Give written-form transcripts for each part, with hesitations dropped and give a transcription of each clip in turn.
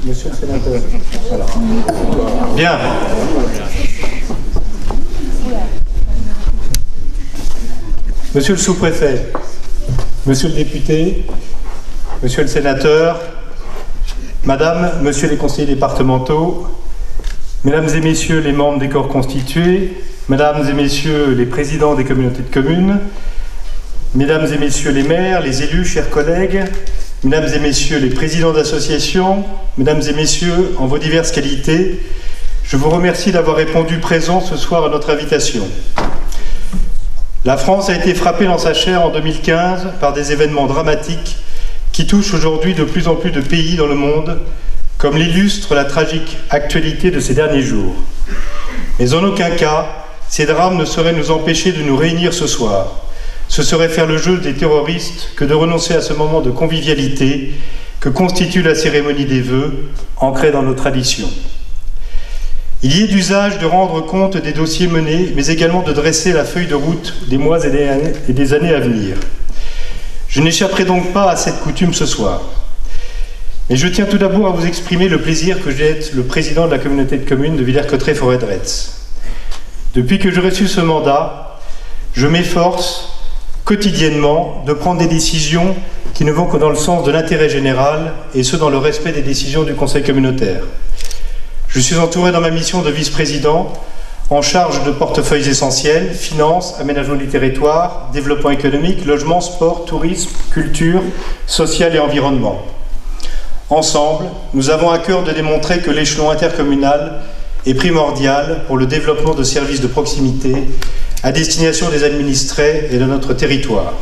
Monsieur le sénateur. Voilà. Bien. Monsieur le sous-préfet, monsieur le député, monsieur le sénateur, madame, monsieur les conseillers départementaux, mesdames et messieurs les membres des corps constitués, mesdames et messieurs les présidents des communautés de communes, mesdames et messieurs les maires, les élus, chers collègues, mesdames et messieurs les présidents d'associations, mesdames et messieurs, en vos diverses qualités, je vous remercie d'avoir répondu présent ce soir à notre invitation. La France a été frappée dans sa chair en 2015 par des événements dramatiques qui touchent aujourd'hui de plus en plus de pays dans le monde, comme l'illustre la tragique actualité de ces derniers jours. Mais en aucun cas, ces drames ne sauraient nous empêcher de nous réunir ce soir. Ce serait faire le jeu des terroristes que de renoncer à ce moment de convivialité que constitue la cérémonie des vœux, ancrée dans nos traditions. Il y est d'usage de rendre compte des dossiers menés, mais également de dresser la feuille de route des mois et des années à venir. Je n'échapperai donc pas à cette coutume ce soir. Mais je tiens tout d'abord à vous exprimer le plaisir que j'ai d'être le président de la communauté de communes de Villers-Cotterêts-Forêt-de-Retz. Depuis que j'ai reçu ce mandat, je m'efforce quotidiennement de prendre des décisions qui ne vont que dans le sens de l'intérêt général, et ce dans le respect des décisions du Conseil communautaire. Je suis entouré dans ma mission de vice-président, en charge de portefeuilles essentiels, finances, aménagement du territoire, développement économique, logement, sport, tourisme, culture, social et environnement. Ensemble, nous avons à cœur de démontrer que l'échelon intercommunal est primordial pour le développement de services de proximité à destination des administrés et de notre territoire.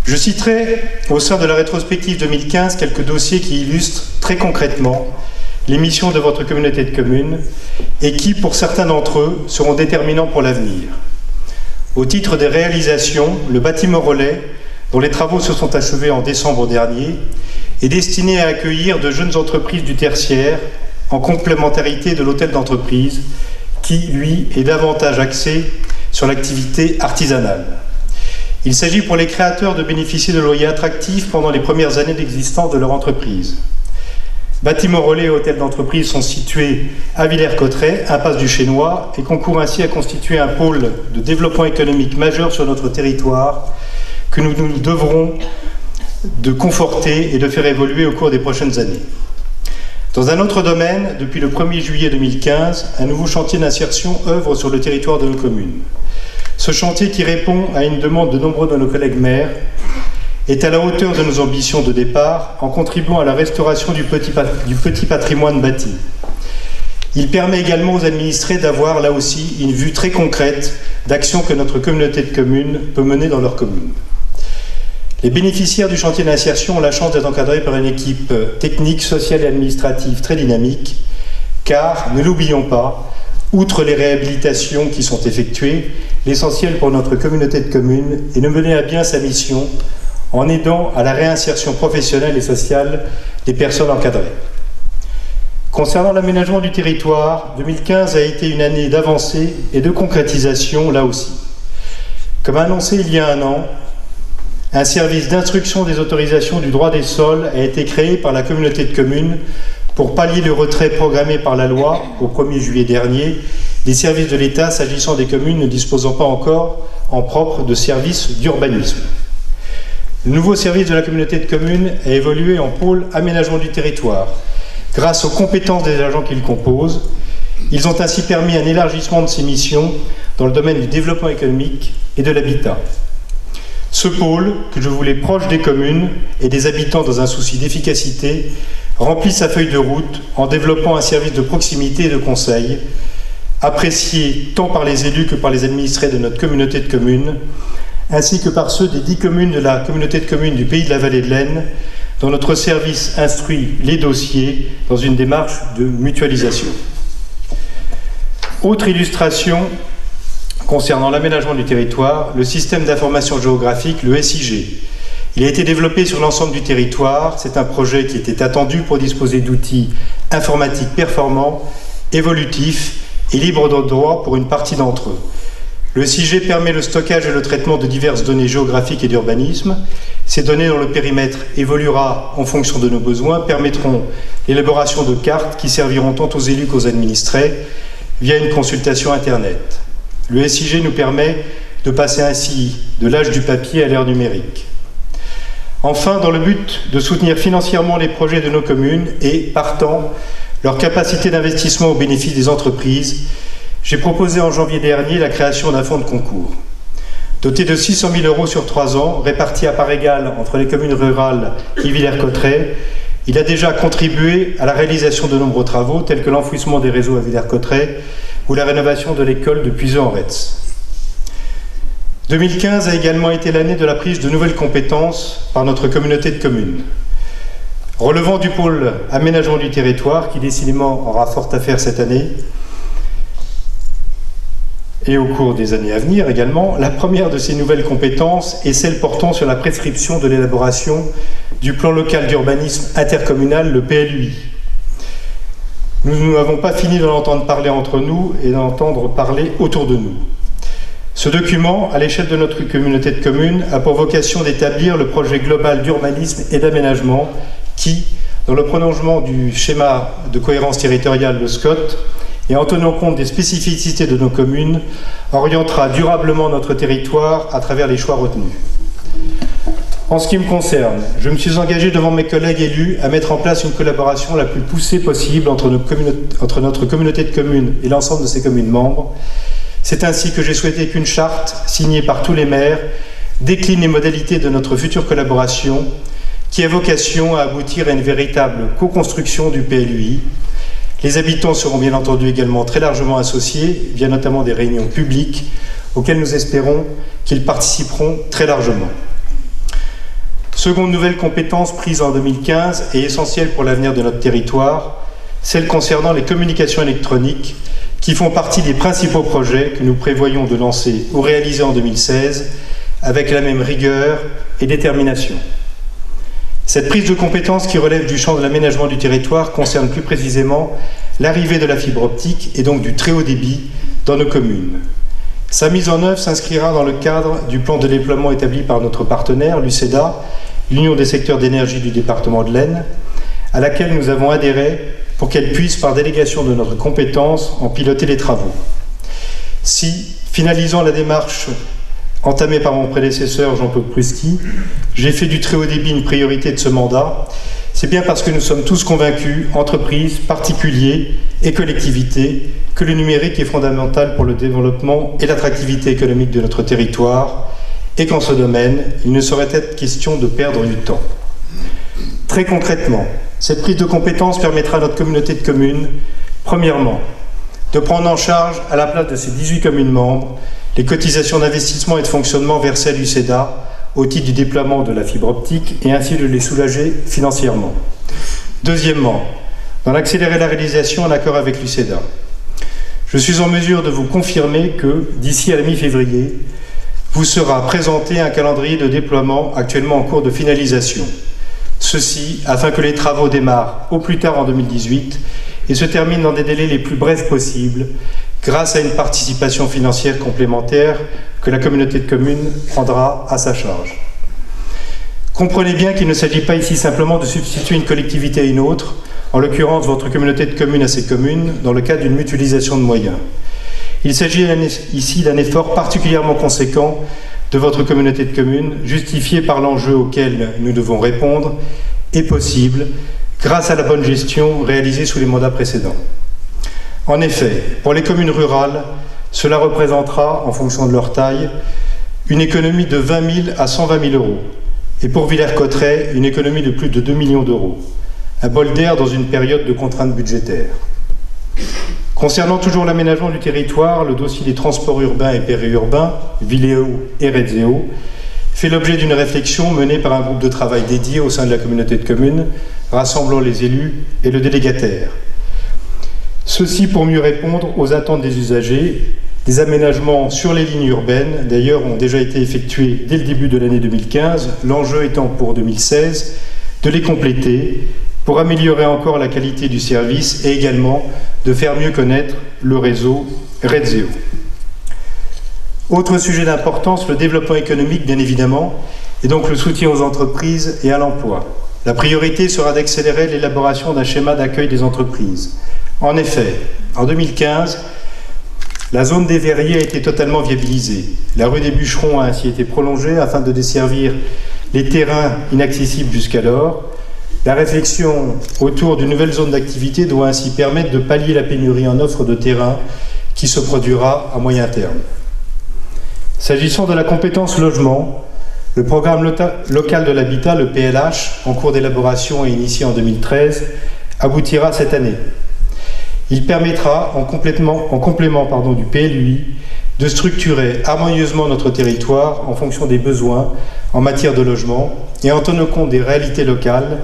Je citerai au sein de la rétrospective 2015 quelques dossiers qui illustrent très concrètement les missions de votre communauté de communes et qui, pour certains d'entre eux, seront déterminants pour l'avenir. Au titre des réalisations, le bâtiment relais, dont les travaux se sont achevés en décembre dernier, est destiné à accueillir de jeunes entreprises du tertiaire en complémentarité de l'hôtel d'entreprise qui, lui, est davantage axé sur l'activité artisanale. Il s'agit pour les créateurs de bénéficier de loyers attractifs pendant les premières années d'existence de leur entreprise. Bâtiments relais et hôtels d'entreprise sont situés à Villers-Cotterêts, impasse du Chénois, et concourent ainsi à constituer un pôle de développement économique majeur sur notre territoire que nous nous devrons de conforter et de faire évoluer au cours des prochaines années. Dans un autre domaine, depuis le 1er juillet 2015, un nouveau chantier d'insertion œuvre sur le territoire de nos communes. Ce chantier, qui répond à une demande de nombreux de nos collègues maires, est à la hauteur de nos ambitions de départ en contribuant à la restauration du petit patrimoine bâti. Il permet également aux administrés d'avoir là aussi une vue très concrète d'actions que notre communauté de communes peut mener dans leur commune. Les bénéficiaires du chantier d'insertion ont la chance d'être encadrés par une équipe technique, sociale et administrative très dynamique, car, ne l'oublions pas, outre les réhabilitations qui sont effectuées, l'essentiel pour notre communauté de communes est de mener à bien sa mission en aidant à la réinsertion professionnelle et sociale des personnes encadrées. Concernant l'aménagement du territoire, 2015 a été une année d'avancée et de concrétisation là aussi. Comme annoncé il y a un an, un service d'instruction des autorisations du droit des sols a été créé par la communauté de communes pour pallier le retrait programmé par la loi au 1er juillet dernier des services de l'État s'agissant des communes ne disposant pas encore en propre de services d'urbanisme. Le nouveau service de la communauté de communes a évolué en pôle aménagement du territoire. Grâce aux compétences des agents qui le composent, ils ont ainsi permis un élargissement de ses missions dans le domaine du développement économique et de l'habitat. Ce pôle, que je voulais proche des communes et des habitants dans un souci d'efficacité, remplit sa feuille de route en développant un service de proximité et de conseil, apprécié tant par les élus que par les administrés de notre communauté de communes, ainsi que par ceux des 10 communes de la communauté de communes du Pays de la Vallée de l'Aisne, dont notre service instruit les dossiers dans une démarche de mutualisation. Autre illustration concernant l'aménagement du territoire, le système d'information géographique, le SIG. Il a été développé sur l'ensemble du territoire. C'est un projet qui était attendu pour disposer d'outils informatiques performants, évolutifs et libres de droit pour une partie d'entre eux. Le SIG permet le stockage et le traitement de diverses données géographiques et d'urbanisme. Ces données dont le périmètre évoluera en fonction de nos besoins permettront l'élaboration de cartes qui serviront tant aux élus qu'aux administrés via une consultation Internet. Le SIG nous permet de passer ainsi de l'âge du papier à l'ère numérique. Enfin, dans le but de soutenir financièrement les projets de nos communes et, partant, leur capacité d'investissement au bénéfice des entreprises, j'ai proposé en janvier dernier la création d'un fonds de concours. Doté de 600 000 € sur 3 ans, répartis à part égale entre les communes rurales et Villers-Cotterêts, il a déjà contribué à la réalisation de nombreux travaux, tels que l'enfouissement des réseaux à Villers-Cotterêts ou la rénovation de l'école de Puiseux-en-Retz. 2015 a également été l'année de la prise de nouvelles compétences par notre communauté de communes. Relevant du pôle aménagement du territoire, qui décidément aura fort à faire cette année, et au cours des années à venir également, la première de ces nouvelles compétences est celle portant sur la prescription de l'élaboration du plan local d'urbanisme intercommunal, le PLUI. Nous n'avons pas fini d'en entendre parler entre nous et d'en entendre parler autour de nous. Ce document, à l'échelle de notre communauté de communes, a pour vocation d'établir le projet global d'urbanisme et d'aménagement qui, dans le prolongement du schéma de cohérence territoriale, le SCOT, et en tenant compte des spécificités de nos communes, orientera durablement notre territoire à travers les choix retenus. En ce qui me concerne, je me suis engagé devant mes collègues élus à mettre en place une collaboration la plus poussée possible entre notre communauté de communes et l'ensemble de ses communes membres. C'est ainsi que j'ai souhaité qu'une charte, signée par tous les maires, décline les modalités de notre future collaboration, qui a vocation à aboutir à une véritable co-construction du PLUI. Les habitants seront bien entendu également très largement associés, via notamment des réunions publiques, auxquelles nous espérons qu'ils participeront très largement. Seconde nouvelle compétence prise en 2015 et essentielle pour l'avenir de notre territoire, celle concernant les communications électroniques, qui font partie des principaux projets que nous prévoyons de lancer ou réaliser en 2016, avec la même rigueur et détermination. Cette prise de compétence qui relève du champ de l'aménagement du territoire concerne plus précisément l'arrivée de la fibre optique et donc du très haut débit dans nos communes. Sa mise en œuvre s'inscrira dans le cadre du plan de déploiement établi par notre partenaire, l'UCEDA, l'Union des secteurs d'énergie du département de l'Aisne, à laquelle nous avons adhéré pour qu'elle puisse, par délégation de notre compétence, en piloter les travaux. Si, finalisant la démarche entamée par mon prédécesseur Jean-Claude Pruski, j'ai fait du très haut débit une priorité de ce mandat, c'est bien parce que nous sommes tous convaincus, entreprises, particuliers et collectivités, que le numérique est fondamental pour le développement et l'attractivité économique de notre territoire, et qu'en ce domaine, il ne saurait être question de perdre du temps. Très concrètement, cette prise de compétence permettra à notre communauté de communes, premièrement, de prendre en charge, à la place de ses 18 communes membres, les cotisations d'investissement et de fonctionnement versées à l'UCEDA au titre du déploiement de la fibre optique et ainsi de les soulager financièrement. Deuxièmement, d'en accélérer la réalisation en accord avec l'UCEDA. Je suis en mesure de vous confirmer que, d'ici à la mi-février, vous sera présenté un calendrier de déploiement actuellement en cours de finalisation. Ceci afin que les travaux démarrent au plus tard en 2018 et se terminent dans des délais les plus brefs possibles, grâce à une participation financière complémentaire que la communauté de communes prendra à sa charge. Comprenez bien qu'il ne s'agit pas ici simplement de substituer une collectivité à une autre, en l'occurrence votre communauté de communes à ses communes, dans le cadre d'une mutualisation de moyens. Il s'agit ici d'un effort particulièrement conséquent de votre communauté de communes, justifié par l'enjeu auquel nous devons répondre, et possible grâce à la bonne gestion réalisée sous les mandats précédents. En effet, pour les communes rurales, cela représentera, en fonction de leur taille, une économie de 20 000 à 120 000 €. Et pour Villers-Cotterêts, une économie de plus de 2 millions d'euros. Un bol d'air dans une période de contraintes budgétaires. Concernant toujours l'aménagement du territoire, le dossier des transports urbains et périurbains, Viléo et Rezzéo, fait l'objet d'une réflexion menée par un groupe de travail dédié au sein de la communauté de communes, rassemblant les élus et le délégataire. Ceci pour mieux répondre aux attentes des usagers. Des aménagements sur les lignes urbaines, d'ailleurs, ont déjà été effectués dès le début de l'année 2015, l'enjeu étant pour 2016 de les compléter pour améliorer encore la qualité du service et également de faire mieux connaître le réseau Rezzéo. Autre sujet d'importance, le développement économique, bien évidemment, et donc le soutien aux entreprises et à l'emploi. La priorité sera d'accélérer l'élaboration d'un schéma d'accueil des entreprises. En effet, en 2015, la zone des Verriers a été totalement viabilisée. La rue des Bûcherons a ainsi été prolongée afin de desservir les terrains inaccessibles jusqu'alors. La réflexion autour d'une nouvelle zone d'activité doit ainsi permettre de pallier la pénurie en offre de terrain qui se produira à moyen terme. S'agissant de la compétence logement, le programme local de l'habitat, le PLH, en cours d'élaboration et initié en 2013, aboutira cette année. Il permettra, en complément du PLUI, de structurer harmonieusement notre territoire en fonction des besoins en matière de logement et en tenant compte des réalités locales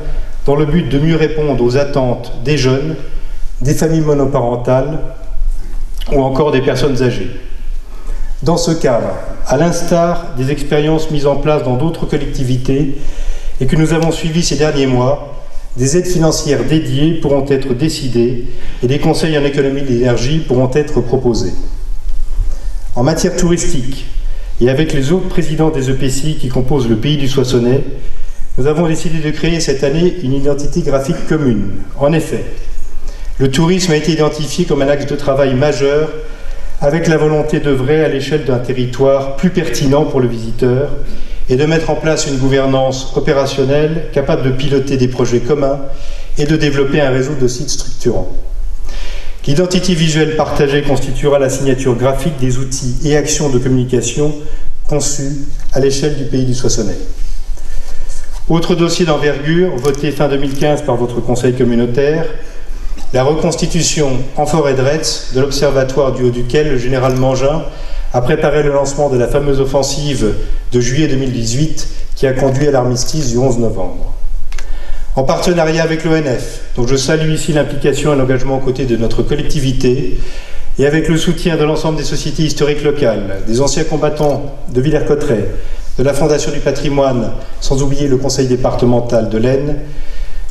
dans le but de mieux répondre aux attentes des jeunes, des familles monoparentales ou encore des personnes âgées. Dans ce cadre, à l'instar des expériences mises en place dans d'autres collectivités et que nous avons suivies ces derniers mois, des aides financières dédiées pourront être décidées et des conseils en économie de l'énergie pourront être proposés. En matière touristique, et avec les autres présidents des EPCI qui composent le Pays du Soissonnais, nous avons décidé de créer cette année une identité graphique commune. En effet, le tourisme a été identifié comme un axe de travail majeur avec la volonté d'œuvrer à l'échelle d'un territoire plus pertinent pour le visiteur et de mettre en place une gouvernance opérationnelle capable de piloter des projets communs et de développer un réseau de sites structurants. L'identité visuelle partagée constituera la signature graphique des outils et actions de communication conçus à l'échelle du Pays du Soissonnais. Autre dossier d'envergure, voté fin 2015 par votre conseil communautaire, la reconstitution en forêt de Retz de l'observatoire du Haut-Duquel, le général Mangin, a préparé le lancement de la fameuse offensive de juillet 2018 qui a conduit à l'armistice du 11 novembre. En partenariat avec l'ONF, dont je salue ici l'implication et l'engagement aux côtés de notre collectivité, et avec le soutien de l'ensemble des sociétés historiques locales, des anciens combattants de Villers-Cotterêts, de la Fondation du patrimoine, sans oublier le conseil départemental de l'Aisne,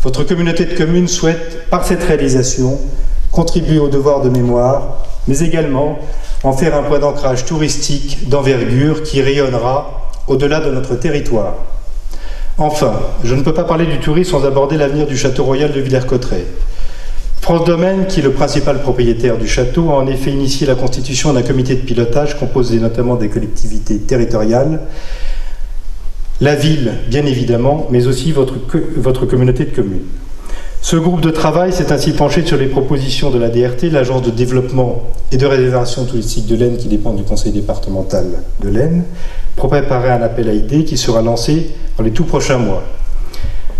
votre communauté de communes souhaite, par cette réalisation, contribuer au devoir de mémoire, mais également en faire un point d'ancrage touristique d'envergure qui rayonnera au-delà de notre territoire. Enfin, je ne peux pas parler du tourisme sans aborder l'avenir du Château Royal de Villers-Cotterêts. France Domaine, qui est le principal propriétaire du château, a en effet initié la constitution d'un comité de pilotage composé notamment des collectivités territoriales, la ville, bien évidemment, mais aussi votre communauté de communes. Ce groupe de travail s'est ainsi penché sur les propositions de la DRT, l'Agence de développement et de réservation touristique de l'Aisne, qui dépend du conseil départemental de l'Aisne, pour préparer un appel à idées qui sera lancé dans les tout prochains mois.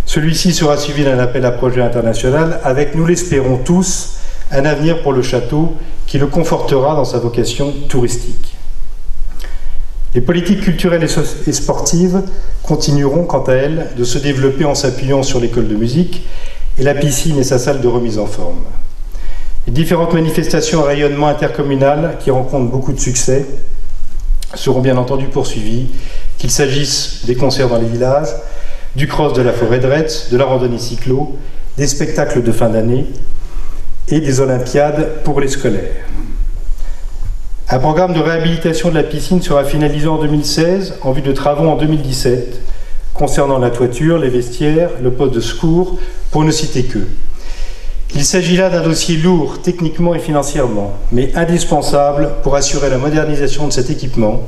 Celui-ci sera suivi d'un appel à projet international avec, nous l'espérons tous, un avenir pour le château qui le confortera dans sa vocation touristique. Les politiques culturelles et sportives continueront, quant à elles, de se développer en s'appuyant sur l'école de musique et la piscine et sa salle de remise en forme. Les différentes manifestations à rayonnement intercommunal qui rencontrent beaucoup de succès seront bien entendu poursuivies, qu'il s'agisse des concerts dans les villages, du cross de la forêt de Retz, de la randonnée cyclo, des spectacles de fin d'année et des olympiades pour les scolaires. Un programme de réhabilitation de la piscine sera finalisé en 2016 en vue de travaux en 2017 concernant la toiture, les vestiaires, le poste de secours, pour ne citer que. Il s'agit là d'un dossier lourd techniquement et financièrement, mais indispensable pour assurer la modernisation de cet équipement,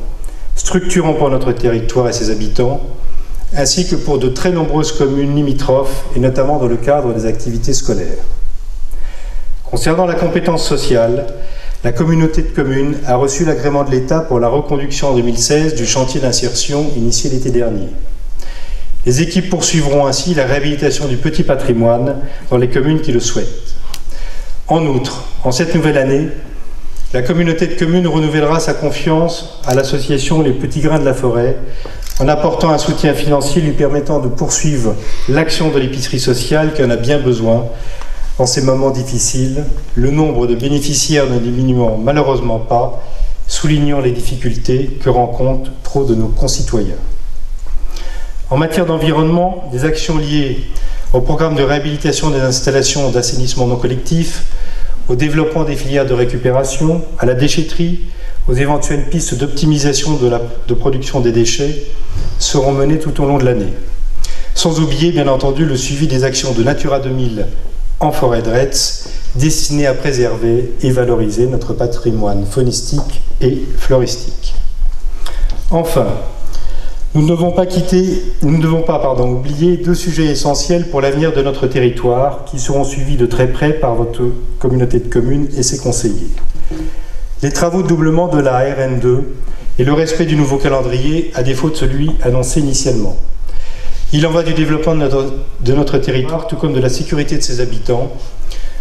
structurant pour notre territoire et ses habitants, ainsi que pour de très nombreuses communes limitrophes, et notamment dans le cadre des activités scolaires. Concernant la compétence sociale, la communauté de communes a reçu l'agrément de l'État pour la reconduction en 2016 du chantier d'insertion initié l'été dernier. Les équipes poursuivront ainsi la réhabilitation du petit patrimoine dans les communes qui le souhaitent. En outre, en cette nouvelle année, la communauté de communes renouvellera sa confiance à l'association Les Petits Grains de la Forêt en apportant un soutien financier lui permettant de poursuivre l'action de l'épicerie sociale qui en a bien besoin dans ces moments difficiles, le nombre de bénéficiaires ne diminuant malheureusement pas, soulignant les difficultés que rencontrent trop de nos concitoyens. En matière d'environnement, des actions liées au programme de réhabilitation des installations d'assainissement non collectif, au développement des filières de récupération, à la déchetterie, aux éventuelles pistes d'optimisation de production des déchets seront menées tout au long de l'année. Sans oublier, bien entendu, le suivi des actions de Natura 2000 en forêt de Retz, destinées à préserver et valoriser notre patrimoine faunistique et floristique. Enfin, nous ne devons pas oublier deux sujets essentiels pour l'avenir de notre territoire qui seront suivis de très près par votre communauté de communes et ses conseillers. Les travaux de doublement de la RN2 et le respect du nouveau calendrier à défaut de celui annoncé initialement. Il en va du développement de notre territoire, tout comme de la sécurité de ses habitants,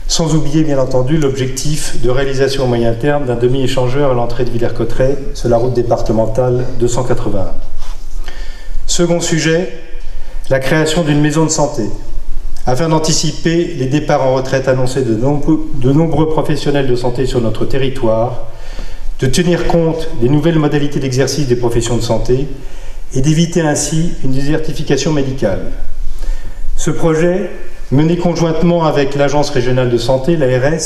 sans oublier bien entendu l'objectif de réalisation à moyen terme d'un demi-échangeur à l'entrée de Villers-Cotterêts sur la route départementale 281. Second sujet, la création d'une maison de santé. Afin d'anticiper les départs en retraite annoncés de nombreux professionnels de santé sur notre territoire, de tenir compte des nouvelles modalités d'exercice des professions de santé et d'éviter ainsi une désertification médicale. Ce projet, mené conjointement avec l'Agence régionale de santé, l'ARS,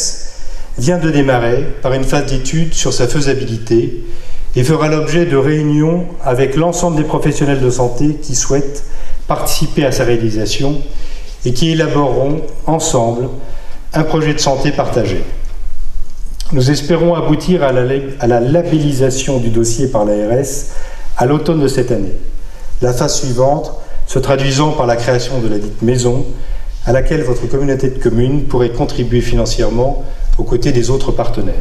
vient de démarrer par une phase d'étude sur sa faisabilité et fera l'objet de réunions avec l'ensemble des professionnels de santé qui souhaitent participer à sa réalisation et qui élaboreront ensemble un projet de santé partagé. Nous espérons aboutir à la labellisation du dossier par l'ARS à l'automne de cette année, la phase suivante se traduisant par la création de la dite maison à laquelle votre communauté de communes pourrait contribuer financièrement aux côtés des autres partenaires.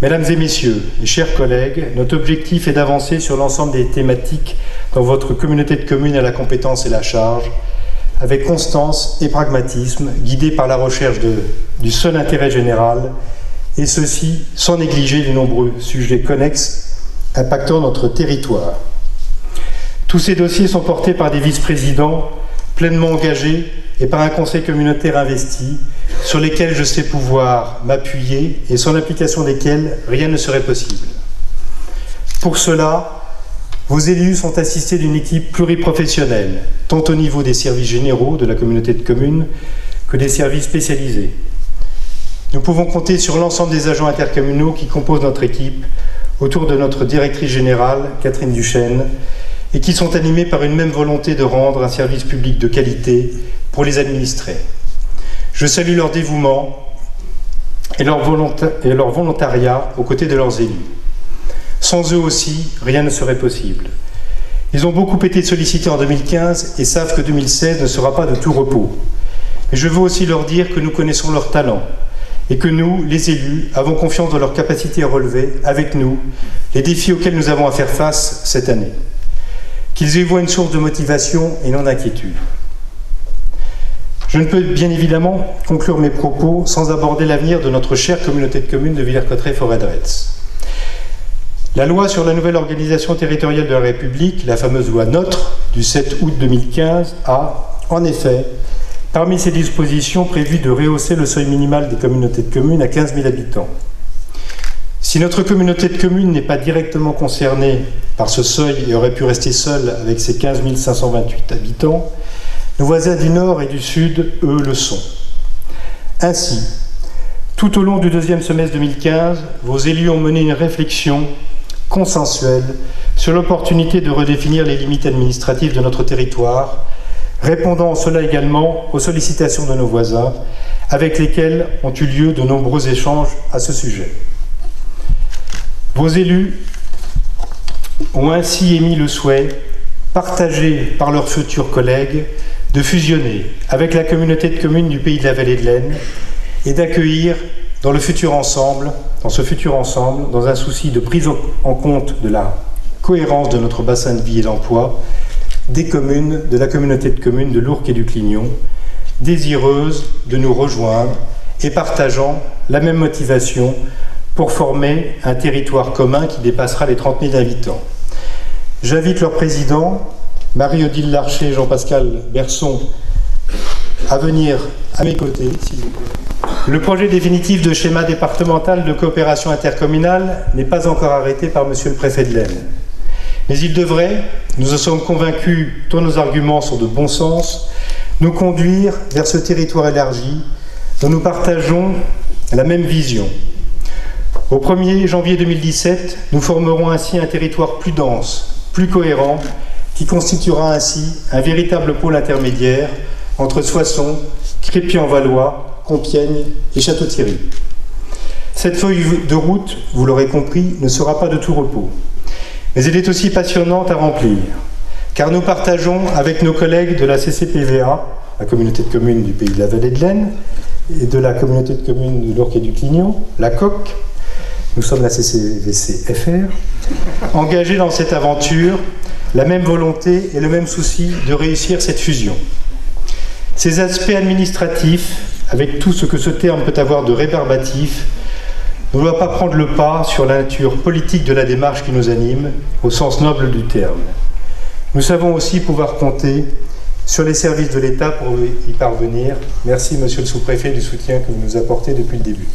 Mesdames et messieurs, et chers collègues, notre objectif est d'avancer sur l'ensemble des thématiques dont votre communauté de communes a la compétence et la charge, avec constance et pragmatisme, guidés par la recherche du seul intérêt général, et ceci sans négliger les nombreux sujets connexes impactant notre territoire. Tous ces dossiers sont portés par des vice-présidents pleinement engagés et par un conseil communautaire investi, sur lesquels je sais pouvoir m'appuyer et sans l'application desquels rien ne serait possible. Pour cela, vos élus sont assistés d'une équipe pluriprofessionnelle, tant au niveau des services généraux de la communauté de communes que des services spécialisés. Nous pouvons compter sur l'ensemble des agents intercommunaux qui composent notre équipe autour de notre directrice générale, Catherine Duchesne, et qui sont animés par une même volonté de rendre un service public de qualité pour les administrés. Je salue leur dévouement et leur volontariat aux côtés de leurs élus. Sans eux aussi, rien ne serait possible. Ils ont beaucoup été sollicités en 2015 et savent que 2016 ne sera pas de tout repos. Mais je veux aussi leur dire que nous connaissons leur talent et que nous, les élus, avons confiance dans leur capacité à relever, avec nous, les défis auxquels nous avons à faire face cette année. Qu'ils y voient une source de motivation et non d'inquiétude. Je ne peux bien évidemment conclure mes propos sans aborder l'avenir de notre chère communauté de communes de Villers-Cotterêts-Forêt de Retz. La loi sur la nouvelle organisation territoriale de la République, la fameuse loi NOTRe du 7 août 2015, a, en effet, parmi ses dispositions prévu de rehausser le seuil minimal des communautés de communes à 15 000 habitants. Si notre communauté de communes n'est pas directement concernée par ce seuil et aurait pu rester seule avec ses 15 528 habitants, nos voisins du Nord et du Sud, eux, le sont. Ainsi, tout au long du deuxième semestre 2015, vos élus ont mené une réflexion consensuelle sur l'opportunité de redéfinir les limites administratives de notre territoire, répondant en cela également aux sollicitations de nos voisins, avec lesquels ont eu lieu de nombreux échanges à ce sujet. Vos élus ont ainsi émis le souhait, partagé par leurs futurs collègues, de fusionner avec la communauté de communes du Pays de la Vallée de l'Aisne et d'accueillir dans ce futur ensemble, dans un souci de prise en compte de la cohérence de notre bassin de vie et d'emploi, des communes de la communauté de communes de l'Ourcq et du Clignon, désireuses de nous rejoindre et partageant la même motivation pour former un territoire commun qui dépassera les 30 000 habitants. J'invite leur président, Marie-Odile Larcher et Jean-Pascal Berson, à venir à mes côtés, s'il vous plaît. Le projet définitif de schéma départemental de coopération intercommunale n'est pas encore arrêté par Monsieur le préfet de l'Aisne. Mais il devrait, nous en sommes convaincus, tous nos arguments sont de bon sens, nous conduire vers ce territoire élargi dont nous partageons la même vision. Au 1er janvier 2017, nous formerons ainsi un territoire plus dense, plus cohérent, qui constituera ainsi un véritable pôle intermédiaire entre Soissons, Crépy-en-Valois, Compiègne et Château-Thierry. Cette feuille de route, vous l'aurez compris, ne sera pas de tout repos. Mais elle est aussi passionnante à remplir, car nous partageons avec nos collègues de la CCPVA, la communauté de communes du Pays de la Vallée de l'Aisne, et de la communauté de communes de l'Ourcq et du Clignon, la COC, nous sommes la CCVC-FR, engagés dans cette aventure, la même volonté et le même souci de réussir cette fusion. Ces aspects administratifs, avec tout ce que ce terme peut avoir de rébarbatif, ne doit pas prendre le pas sur la nature politique de la démarche qui nous anime, au sens noble du terme. Nous savons aussi pouvoir compter sur les services de l'État pour y parvenir. Merci, Monsieur le Sous-préfet, du soutien que vous nous apportez depuis le début.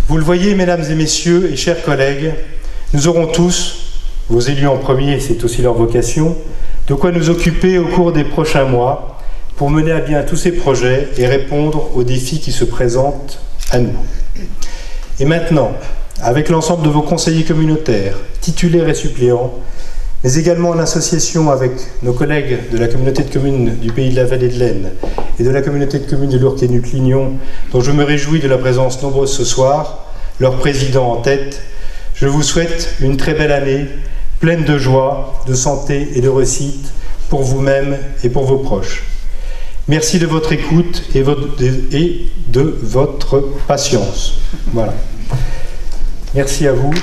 Vous le voyez, mesdames et messieurs et chers collègues, nous aurons tous, vos élus en premier, c'est aussi leur vocation, de quoi nous occuper au cours des prochains mois pour mener à bien tous ces projets et répondre aux défis qui se présentent à nous. Et maintenant, avec l'ensemble de vos conseillers communautaires, titulaires et suppléants, mais également en association avec nos collègues de la communauté de communes du Pays de la Vallée de l'Aisne et de la communauté de communes de l'Ourcq et du Clignon, dont je me réjouis de la présence nombreuse ce soir, leur président en tête, je vous souhaite une très belle année, pleine de joie, de santé et de réussite pour vous-même et pour vos proches. Merci de votre écoute et de votre patience. Voilà. Merci à vous.